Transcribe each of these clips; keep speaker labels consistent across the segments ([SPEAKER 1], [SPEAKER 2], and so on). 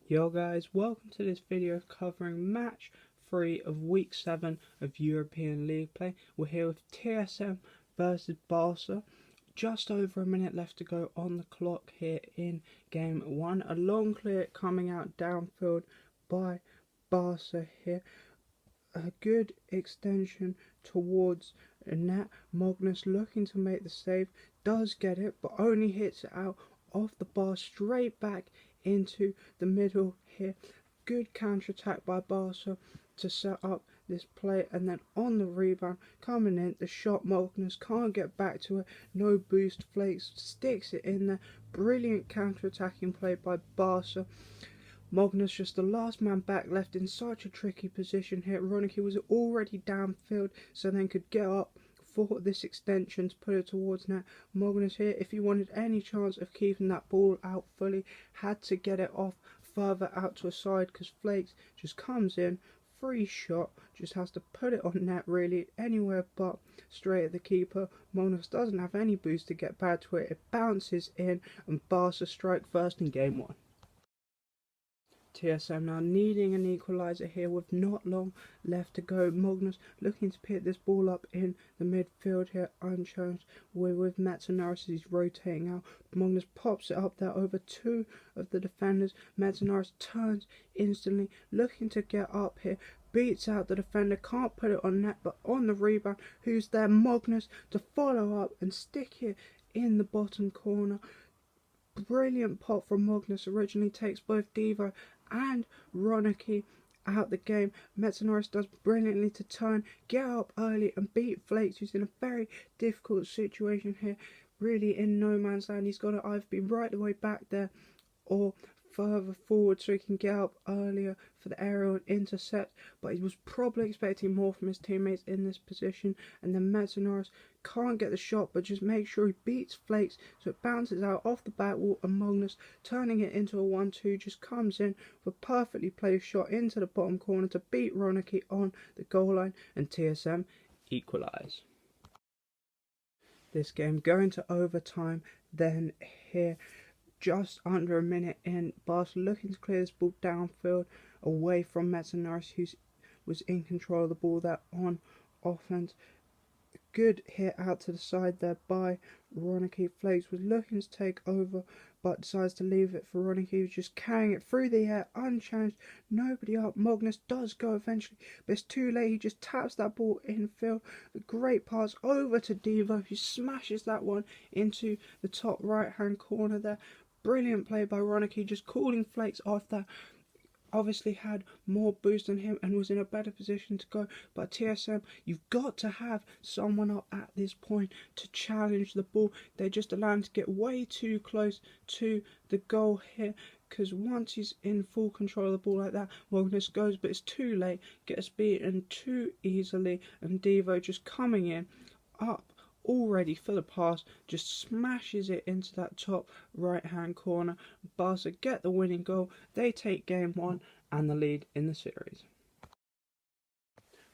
[SPEAKER 1] Yo guys, welcome to this video covering match 3 of week 7 of European League play. We're here with TSM versus Barca. Just over a minute left to go on the clock here in game 1. A long clear coming out downfield by Barca here. A good extension towards net. Magnus looking to make the save, does get it, but only hits it out off the bar straight back into the middle here. Good counter attack by Barca to set up this play, and then on the rebound coming in, the shot, Magnus can't get back to it, no boost, Flakes sticks it in there. Brilliant counter attacking play by Barca. Magnus just the last man back, left in such a tricky position here. Ronicky was already downfield, so then could get up for this extension to put it towards net. Magnus here, if he wanted any chance of keeping that ball out fully, had to get it off further out to a side, because Flakes just comes in, free shot, just has to put it on net really, anywhere but straight at the keeper. Magnus doesn't have any boost to get back to it, it bounces in, and Barca strike first in game 1. TSM now needing an equaliser here with not long left to go. Magnus looking to pick this ball up in the midfield here, unchallenged with Metzenaris as he's rotating out. Magnus pops it up there over two of the defenders. Metzenaris turns instantly, looking to get up here, beats out the defender, can't put it on net, but on the rebound, who's there? Magnus to follow up and stick it in the bottom corner. Brilliant pot from Magnus, originally takes both Devo and Ronicky out the game. Metzenaris does brilliantly to turn, get up early and beat Flakes, who's in a very difficult situation here, really in no man's land. He's got to either be right the way back there or further forward so he can get up earlier for the aerial intercept, but he was probably expecting more from his teammates in this position. And then Metzenaris can't get the shot, but just make sure he beats Flakes, so it bounces out off the back wall, and Magnus turning it into a 1-2 just comes in with a perfectly placed shot into the bottom corner to beat Ronicky on the goal line, and TSM equalise. This game going to overtime then here. Just under a minute in, Barca looking to clear this ball downfield away from Metzenaris, who was in control of the ball there on offense. Good hit out to the side there by Ronicky. Flakes was looking to take over, but decides to leave it for Ronicky, who's just carrying it through the air, unchallenged, nobody up. Magnus does go eventually, but it's too late. He just taps that ball infield. A great pass over to Devo, who smashes that one into the top right hand corner there. Brilliant play by Ronicky, just calling Flakes off that. Obviously had more boost than him and was in a better position to go, but TSM, you've got to have someone up at this point to challenge the ball. They're just allowing him to get way too close to the goal here, because once he's in full control of the ball like that, Magnus goes, but it's too late, gets beaten too easily, and Devo just coming in up already for the pass, just smashes it into that top right hand corner. Barca get the winning goal, they take game 1 and the lead in the series.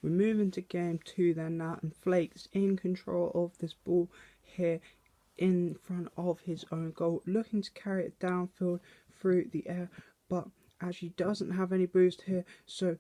[SPEAKER 1] We move into game 2 then now, and Flakes in control of this ball here in front of his own goal, looking to carry it downfield through the air, but actually doesn't have any boost here, so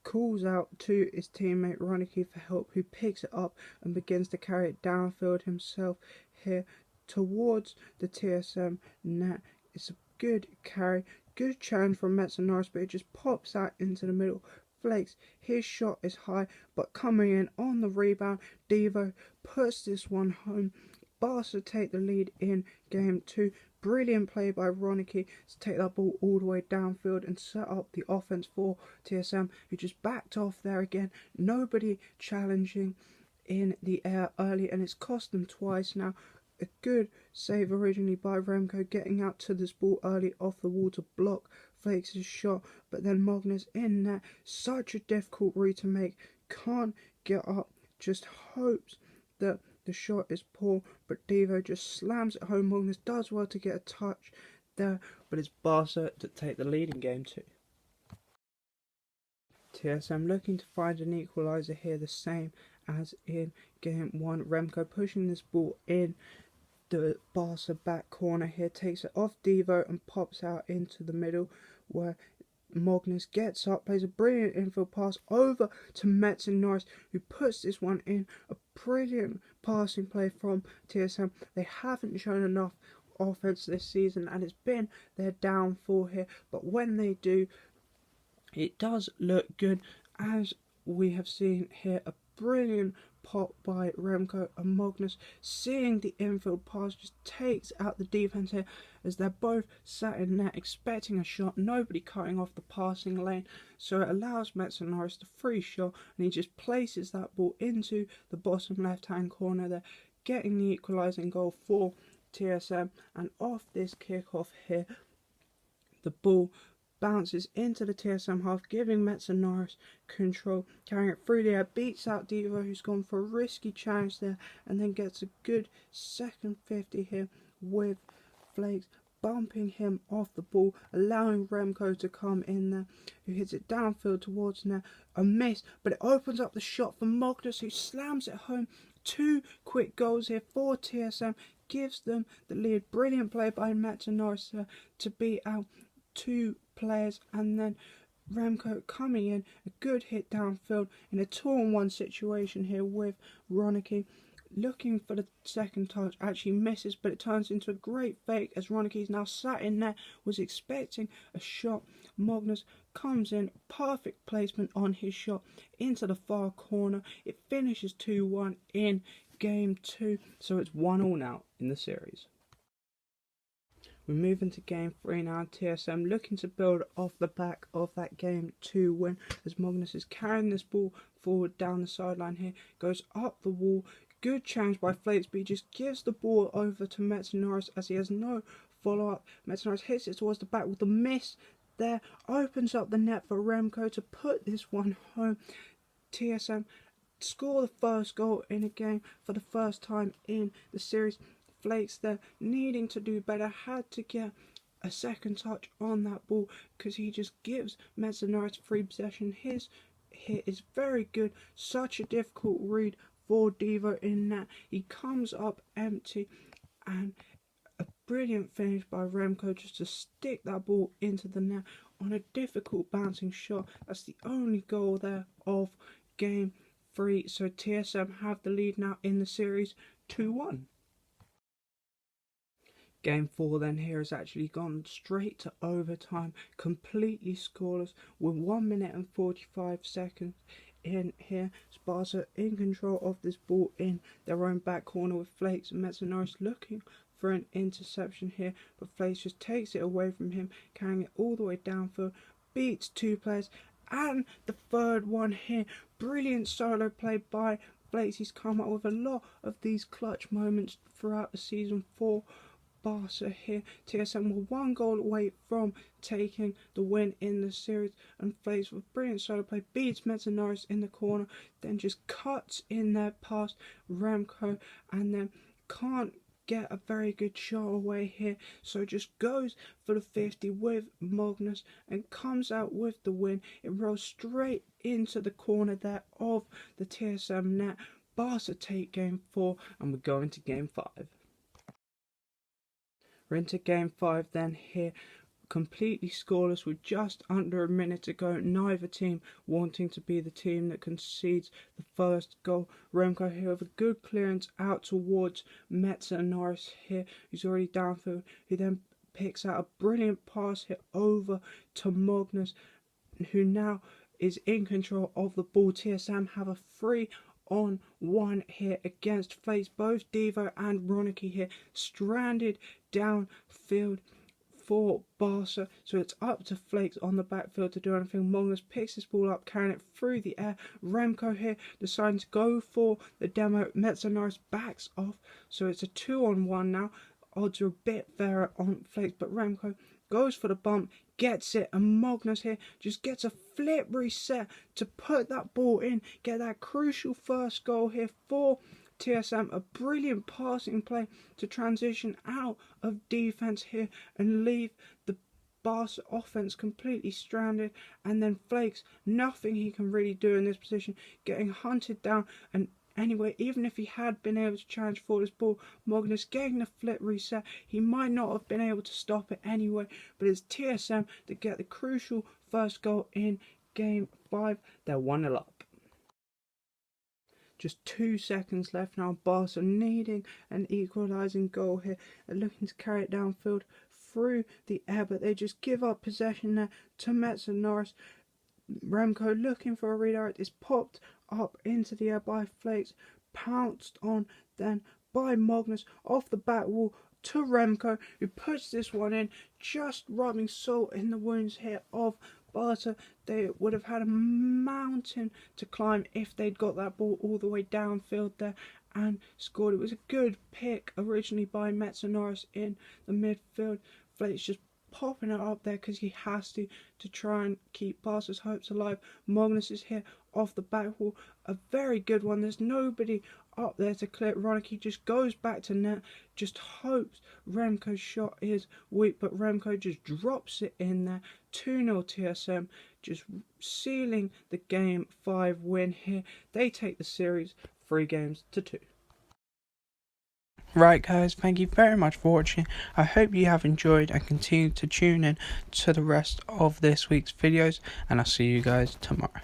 [SPEAKER 1] calls out to his teammate Ronicky for help, who picks it up and begins to carry it downfield himself here towards the TSM net. It's a good carry, good challenge from Metzenaris, but it just pops out into the middle. Flakes, his shot is high, but coming in on the rebound, Devo puts this one home. Barca take the lead in game 2. Brilliant play by Ronicky to take that ball all the way downfield and set up the offense for TSM, who just backed off there again. Nobody challenging in the air early, and it's cost them twice now. A good save originally by Remco, getting out to this ball early off the wall to block Flakes' shot, but then Magnus in there. Such a difficult read to make, can't get up, just hopes that the shot is poor, but Devo just slams it home. Magnus does well to get a touch there, but it's Barca to take the lead in game 2. TSM looking to find an equaliser here, the same as in game 1. Remco pushing this ball in the Barca back corner here, takes it off Devo and pops out into the middle where Magnus gets up, plays a brilliant infield pass over to Metson Norris, who puts this one in. A brilliant passing play from TSM. They haven't shown enough offense this season, and it's been their downfall here. But when they do, it does look good, as we have seen here. A brilliant pop by Remco, and Magnus, seeing the infield pass, just takes out the defence here, as they're both sat in net expecting a shot, nobody cutting off the passing lane, so it allows Metson Norris the free shot, and he just places that ball into the bottom left hand corner there, getting the equalising goal for TSM. And off this kick-off here, the ball bounces into the TSM half, giving Metson Norris control, carrying it through the air, beats out Devo, who's gone for a risky challenge there, and then gets a good second 50 here with Flakes bumping him off the ball, allowing Remco to come in there, who hits it downfield towards net. A miss, but it opens up the shot for Magnus, who slams it home. 2 quick goals here for TSM, gives them the lead. Brilliant play by Metson Norris to beat out 2 players, and then Remco coming in, a good hit downfield in a 2-on-1 situation here with Ronicky, looking for the second touch, actually misses, but it turns into a great fake as Ronicky's now sat in there, was expecting a shot. Magnus comes in, perfect placement on his shot into the far corner. It finishes 2-1 in game 2, so it's 1-1 now in the series. We move into game 3 now. TSM looking to build off the back of that game 2 win, as Magnus is carrying this ball forward down the sideline here, goes up the wall. Good challenge by Flakes, but he just gives the ball over to Metson Norris as he has no follow-up. Metson Norris hits it towards the back with a miss there, opens up the net for Remco to put this one home. TSM score the first goal in a game for the first time in the series. Flakes there, needing to do better, had to get a second touch on that ball, because he just gives Metson Norris free possession. His hit is very good, such a difficult read for Devo in that. He comes up empty, and a brilliant finish by Remco just to stick that ball into the net on a difficult bouncing shot. That's the only goal there of game 3, so TSM have the lead now in the series 2-1. Game 4 then here has actually gone straight to overtime, completely scoreless, with 1 minute and 45 seconds in here. Barca in control of this ball in their own back corner, with Flakes and Metson Norris looking for an interception here, but Flakes just takes it away from him, carrying it all the way downfield, beats 2 players, and the third one here. Brilliant solo play by Flakes. He's come up with a lot of these clutch moments throughout the season for Barca here. TSM were 1 goal away from taking the win in the series, and Flakes with brilliant solo play beats Metson Norris in the corner, then just cuts in there past Remco, and then can't get a very good shot away here, so just goes for the 50 with Magnus and comes out with the win. It rolls straight into the corner there of the TSM net. Barca take game 4, and we're going to game 5. We're into game 5 then here, completely scoreless with just under a minute to go. Neither team wanting to be the team that concedes the first goal. Remco here with a good clearance out towards Metson Norris here, who's already downfield, who then picks out a brilliant pass here over to Magnus, who now is in control of the ball. TSM have a 3-on-1 here against Flakes. Both Devo and Ronicky here stranded downfield for Barca, so it's up to Flakes on the backfield to do anything. Magnus picks this ball up, carrying it through the air. Remco here deciding to go for the demo. Metson Norris backs off, so it's a 2-on-1 now. Odds are a bit fairer on Flakes, but Remco goes for the bump, gets it, and Magnus here just gets a flip reset to put that ball in, get that crucial first goal here for TSM. A brilliant passing play to transition out of defence here and leave the Barca offence completely stranded, and then Flakes, nothing he can really do in this position, getting hunted down and anyway. Even if he had been able to challenge for this ball, Magnus getting the flip reset, he might not have been able to stop it anyway. But it's TSM that get the crucial first goal in Game 5. They're 1-0 up. Just 2 seconds left now. Barca needing an equalising goal here and looking to carry it downfield through the air, but they just give up possession there to Norris. Remco looking for a redirect is popped up into the air by Flakes, pounced on then by Magnus off the back wall to Remco, who puts this one in, just rubbing salt in the wounds here of Barca. They would have had a mountain to climb if they'd got that ball all the way downfield there and scored. It was a good pick originally by Norris in the midfield. Flakes just popping it up there because he has to try and keep Barca's hopes alive. Magnus is here off the back wall, a very good one. There's nobody up there to clear it. Ronicky just goes back to net, just hopes Remco's shot is weak, but Remco just drops it in there. 2-0 TSM, just sealing the Game 5 win here. They take the series 3-2. Right guys, thank you very much for watching. I hope you have enjoyed and continue to tune in to the rest of this week's videos, and I'll see you guys tomorrow.